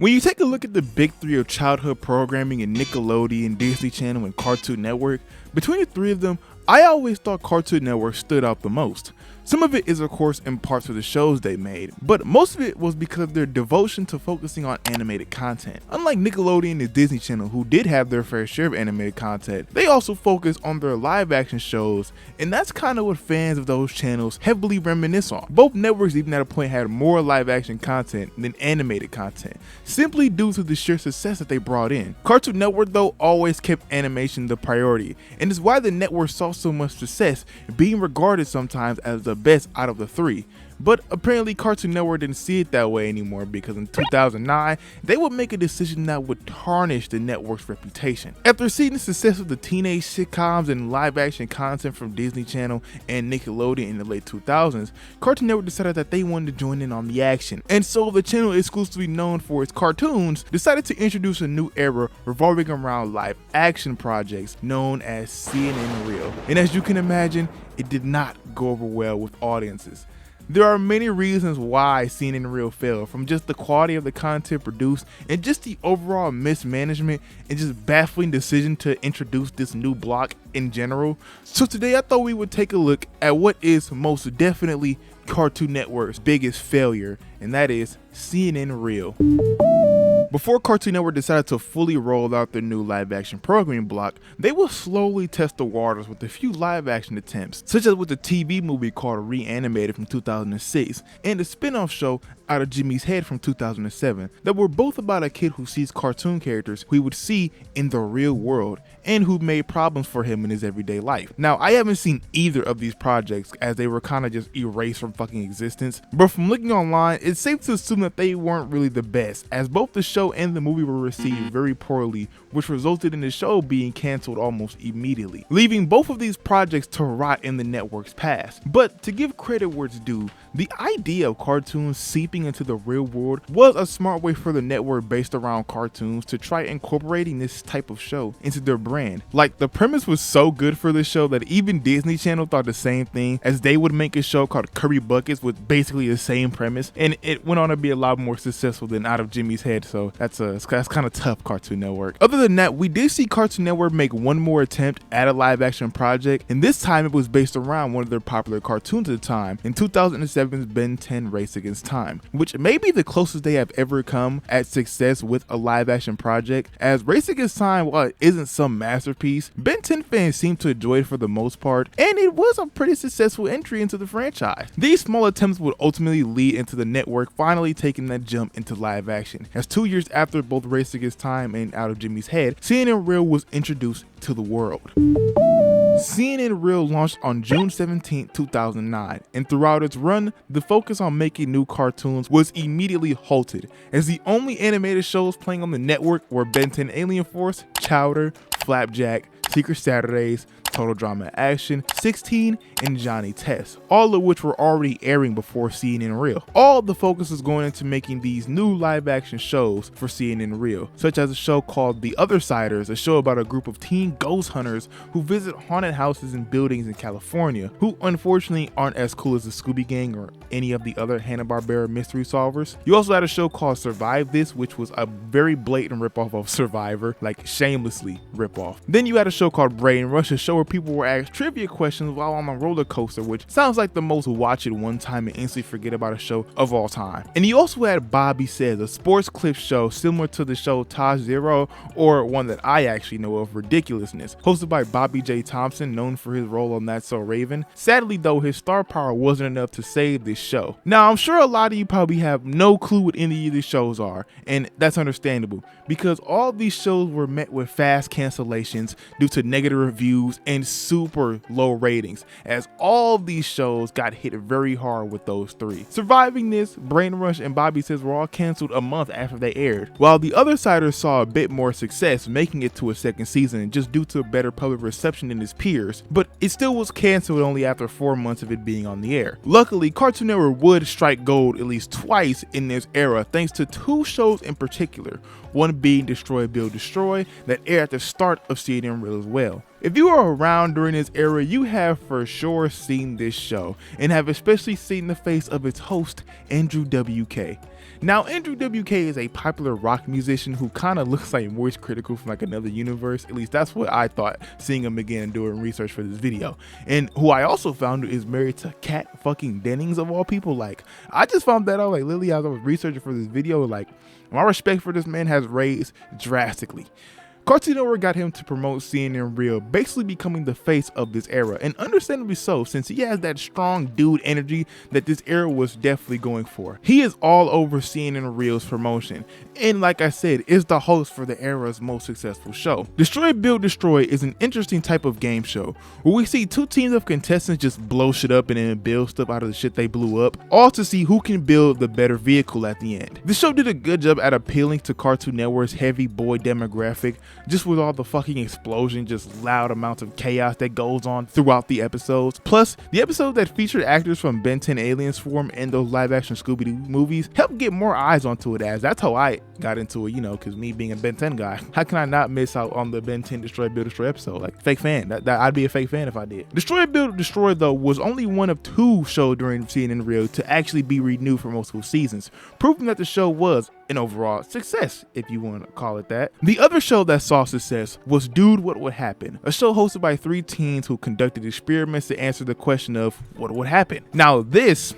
When you take a look at the big three of childhood programming in Nickelodeon, Disney Channel, and Cartoon Network, between the three of them, I always thought Cartoon Network stood out the most. Some of it is of course in parts of the shows they made, but most of it was because of their devotion to focusing on animated content. Unlike Nickelodeon and Disney Channel, who did have their fair share of animated content, they also focus on their live action shows, and that's kind of what fans of those channels heavily reminisce on. Both networks even at a point had more live action content than animated content, simply due to the sheer success that they brought in. Cartoon Network though always kept animation the priority, and is why the network saw so much success, being regarded sometimes as the best out of the three. But apparently Cartoon Network didn't see it that way anymore, because in 2009, they would make a decision that would tarnish the network's reputation. After seeing the success of the teenage sitcoms and live action content from Disney Channel and Nickelodeon in the late 2000s, Cartoon Network decided that they wanted to join in on the action. And so the channel, exclusively known for its cartoons, decided to introduce a new era revolving around live action projects known as CNN Real. And as you can imagine, it did not go over well with audiences. There are many reasons why CNN Real failed, from just the quality of the content produced and just the overall mismanagement and just baffling decision to introduce this new block in general. So today I thought we would take a look at what is most definitely Cartoon Network's biggest failure, and that is CNN Real. Before Cartoon Network decided to fully roll out their new live action programming block, they will slowly test the waters with a few live action attempts, such as with the TV movie called Reanimated from 2006 and the spin-off show Out of Jimmy's Head from 2007 that were both about a kid who sees cartoon characters who he would see in the real world and who made problems for him in his everyday life. Now, I haven't seen either of these projects, as they were kind of just erased from fucking existence, but from looking online, it's safe to assume that they weren't really the best, as both the show and the movie were received very poorly, which resulted in the show being cancelled almost immediately, leaving both of these projects to rot in the network's past. But to give credit where it's due, the idea of cartoons seeping into the real world was a smart way for the network based around cartoons to try incorporating this type of show into their brand. Like, the premise was so good for this show that even Disney Channel thought the same thing, as they would make a show called Curry Buckets with basically the same premise, and it went on to be a lot more successful than Out of Jimmy's Head, so that's kind of tough, Cartoon Network. Other than that, we did see Cartoon Network make one more attempt at a live action project, and this time it was based around one of their popular cartoons at the time, in 2007's Ben 10 Race Against Time, which may be the closest they have ever come at success with a live action project, as Race Against Time, while it isn't some masterpiece, Ben 10 fans seem to enjoy it for the most part, and it was a pretty successful entry into the franchise. These small attempts would ultimately lead into the network finally taking that jump into live action, as 2 years after both Race Against Time and Out of Jimmy's Head, CNN Real was introduced to the world. CNN Real launched on June 17, 2009, and throughout its run, the focus on making new cartoons was immediately halted, as the only animated shows playing on the network were Ben 10 Alien Force, Chowder, Flapjack, Secret Saturdays, Total Drama Action, 16, and Johnny Test, all of which were already airing before CNN Real. All the focus is going into making these new live action shows for CNN Real, such as a show called The Othersiders, a show about a group of teen ghost hunters who visit haunted houses and buildings in California, who unfortunately aren't as cool as the Scooby Gang or any of the other Hanna-Barbera mystery solvers. You also had a show called Survive This, which was a very blatant ripoff of Survivor, like shamelessly ripoff. Then you had a show called Brain Rush, a show where people were asked trivia questions while on a roller coaster, which sounds like the most watch it one time and instantly forget about a show of all time. And you also had Bobby Says, a sports clip show similar to the show Taj Zero, or one that I actually know of, Ridiculousness, hosted by Bobby J. Thompson, known for his role on That's So Raven. Sadly though, his star power wasn't enough to save this show. Now, I'm sure a lot of you probably have no clue what any of these shows are, and that's understandable, because all these shows were met with fast cancellations due to negative reviews and super low ratings, as all these shows got hit very hard with those three. Surviving This, Brain Rush, and Bobby Says were all canceled a month after they aired, while The Othersiders saw a bit more success, making it to a second season just due to better public reception than its peers, but it still was canceled only after 4 months of it being on the air. Luckily, Cartoon Network would strike gold at least twice in this era thanks to two shows in particular, one being Destroy Build Destroy that aired at the start of CNN Real as well. If you were around during this era, you have for sure seen this show, and have especially seen the face of its host, Andrew WK. Now, Andrew WK is a popular rock musician who kind of looks like Moist Critical from like another universe. At least that's what I thought seeing him again and doing research for this video. And who I also found is married to Kat fucking Dennings of all people. Like, I just found that out like literally as I was researching for this video. Like, my respect for this man has raised drastically. Cartoon Network got him to promote CNN Real, basically becoming the face of this era, and understandably so, since he has that strong dude energy that this era was definitely going for. He is all over CNN Real's promotion, and like I said, is the host for the era's most successful show. Destroy Build Destroy is an interesting type of game show, where we see two teams of contestants just blow shit up and then build stuff out of the shit they blew up, all to see who can build the better vehicle at the end. The show did a good job at appealing to Cartoon Network's heavy boy demographic, just with all the fucking explosion, just loud amounts of chaos that goes on throughout the episodes. Plus, the episode that featured actors from Ben 10 Aliens Form and those live action Scooby-Doo movies helped get more eyes onto it, as that's how I got into it, you know, because me being a Ben 10 guy, how can I not miss out on the Ben 10 Destroy Build Destroy episode? Like, fake fan. That I'd be a fake fan if I did. Destroy Build Destroy, though, was only one of two shows during CNN Real to actually be renewed for multiple seasons, proving that the show was an overall success, if you want to call it that. The other show that saw success was Dude, What Would Happen, a show hosted by three teens who conducted experiments to answer the question of what would happen. Now, this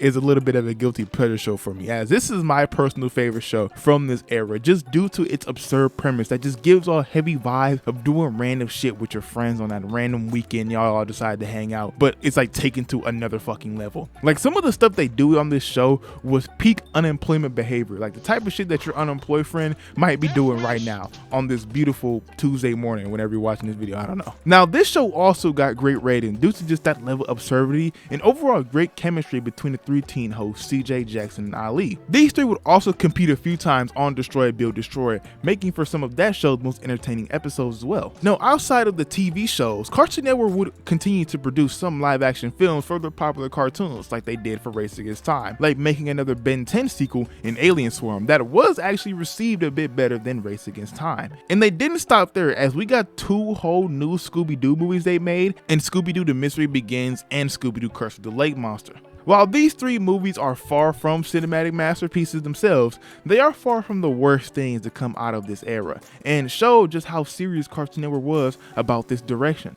is a little bit of a guilty pleasure show for me, as this is my personal favorite show from this era, just due to its absurd premise that just gives off heavy vibes of doing random shit with your friends on that random weekend y'all all decide to hang out, but it's like taken to another fucking level. Like, some of the stuff they do on this show was peak unemployment behavior, like the type of shit that your unemployed friend might be doing right now on this beautiful Tuesday morning whenever you're watching this video. I don't know. Now, this show also got great ratings due to just that level of absurdity and overall great chemistry between the three teen hosts CJ, Jackson, and Ali. These three would also compete a few times on Destroy Build Destroy, making for some of that show's most entertaining episodes as well. Now, outside of the TV shows, Cartoon Network would continue to produce some live action films for their popular cartoons, like they did for Race Against Time, like making another Ben 10 sequel in Alien Swarm that was actually received a bit better than Race Against Time. And they didn't stop there, as we got two whole new Scooby-Doo movies they made, and Scooby-Doo The Mystery Begins and Scooby-Doo Curse of the Lake Monster. While these three movies are far from cinematic masterpieces themselves, they are far from the worst things to come out of this era, and show just how serious Cartoon Network was about this direction.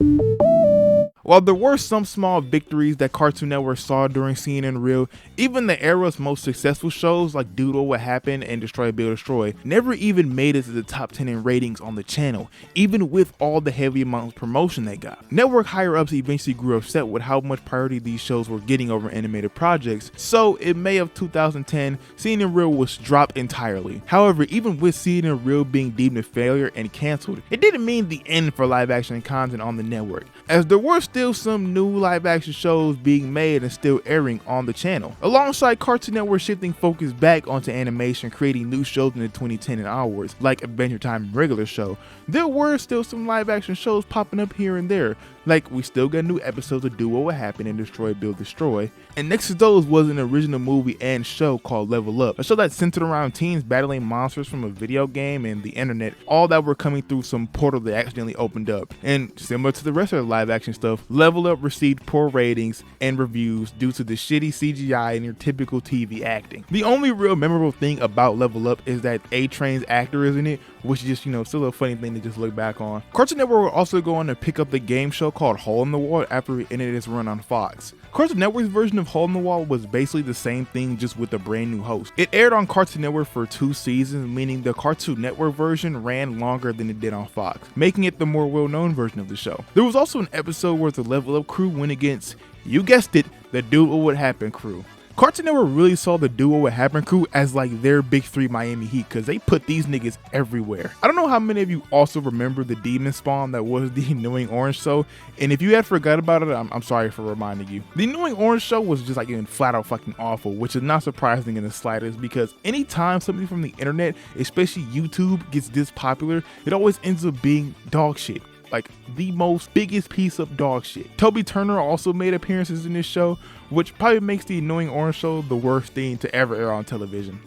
While there were some small victories that Cartoon Network saw during CNN Real, even the era's most successful shows like Dude, What Would Happen and Destroy Build Destroy never even made it to the top 10 in ratings on the channel, even with all the heavy amounts of promotion they got. Network higher-ups eventually grew upset with how much priority these shows were getting over animated projects, so in May of 2010, CNN Real was dropped entirely. However, even with CNN Real being deemed a failure and cancelled, it didn't mean the end for live-action content on the network, as there were still some new live-action shows being made and still airing on the channel. Alongside Cartoon Network shifting focus back onto animation, creating new shows in the 2010 and onwards, like Adventure Time and Regular Show, there were still some live-action shows popping up here and there. Like, we still got new episodes of Do What Would Happen and Destroy Build Destroy. And next to those was an original movie and show called Level Up, a show that centered around teens battling monsters from a video game and the internet, all that were coming through some portal that accidentally opened up. And similar to the rest of the live action stuff, Level Up received poor ratings and reviews due to the shitty CGI and your typical TV acting. The only real memorable thing about Level Up is that A-Train's actor is in it, which is just, you know, still a funny thing to just look back on. Cartoon Network will also go on to pick up the game show called Hole in the Wall after it ended its run on Fox. Cartoon Network's version of Hole in the Wall was basically the same thing, just with a brand new host. It aired on Cartoon Network for 2 seasons, meaning the Cartoon Network version ran longer than it did on Fox, making it the more well-known version of the show. There was also an episode where the Level Up crew went against, you guessed it, the Do What Would Happen crew. Cartoon Network really saw the Do What Would Happen crew as like their big 3 Miami Heat, because they put these niggas everywhere. I don't know how many of you also remember the demon spawn that was the Annoying Orange Show, and if you had forgot about it, I'm sorry for reminding you. The Annoying Orange Show was just like even flat out fucking awful, which is not surprising in the slightest, because anytime something from the internet, especially YouTube, gets this popular, it always ends up being dog shit. Like the most biggest piece of dog shit. Toby Turner also made appearances in this show, which probably makes the Annoying Orange Show the worst thing to ever air on television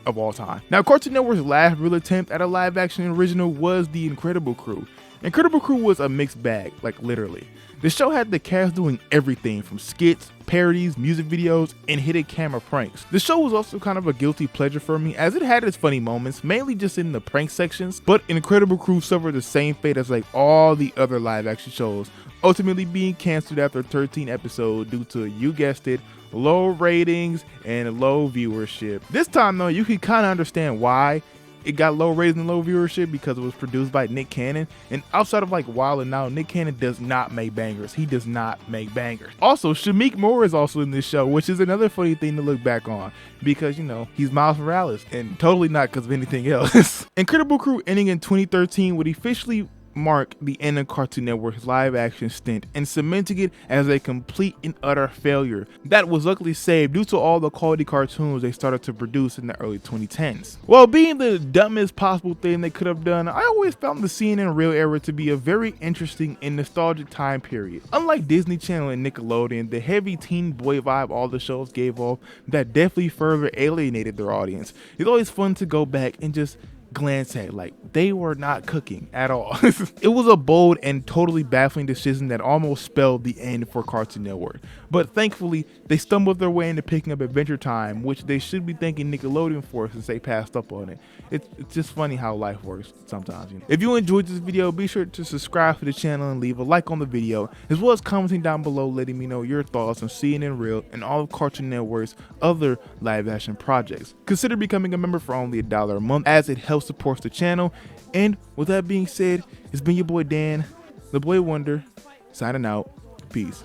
of all time. Now, Cartoon Network's last real attempt at a live action original was The Incredible Crew. Incredible Crew was a mixed bag, like literally. The show had the cast doing everything from skits, parodies, music videos, and hidden camera pranks. The show was also kind of a guilty pleasure for me, as it had its funny moments, mainly just in the prank sections, but Incredible Crew suffered the same fate as like all the other live action shows, ultimately being canceled after 13 episodes due to, you guessed it, low ratings and low viewership. This time though, you can kind of understand why it got low ratings and low viewership, because it was produced by Nick Cannon, and outside of like Wild 'N Out, Nick Cannon does not make bangers. He does not make bangers. Also, Shameik Moore is also in this show, which is another funny thing to look back on, because you know, he's Miles Morales, and totally not because of anything else. Incredible Crew ending in 2013 would officially mark the end of Cartoon Network's live action stint and cementing it as a complete and utter failure that was luckily saved due to all the quality cartoons they started to produce in the early 2010s. While being the dumbest possible thing they could have done, I always found the CNN Real era to be a very interesting and nostalgic time period. Unlike Disney Channel and Nickelodeon, the heavy teen boy vibe all the shows gave off that definitely further alienated their audience. It's always fun to go back and just glance at, like, they were not cooking at all. It was a bold and totally baffling decision that almost spelled the end for Cartoon Network, but thankfully they stumbled their way into picking up Adventure Time, which they should be thanking Nickelodeon for since they passed up on it. It's just funny how life works sometimes, you know? If you enjoyed this video, be sure to subscribe to the channel and leave a like on the video, as well as commenting down below letting me know your thoughts on CNN Real and all of Cartoon Network's other live action projects. Consider becoming a member for only $1 a month, as it helps support the channel. And with that being said, it's been your boy Dan, the Boy Wonder, signing out. Peace.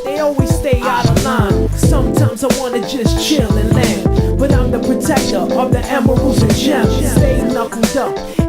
They always stay out of line. Sometimes I wanna just chill and land, but I'm the protector of the emeralds and gems. Stay knuckled up in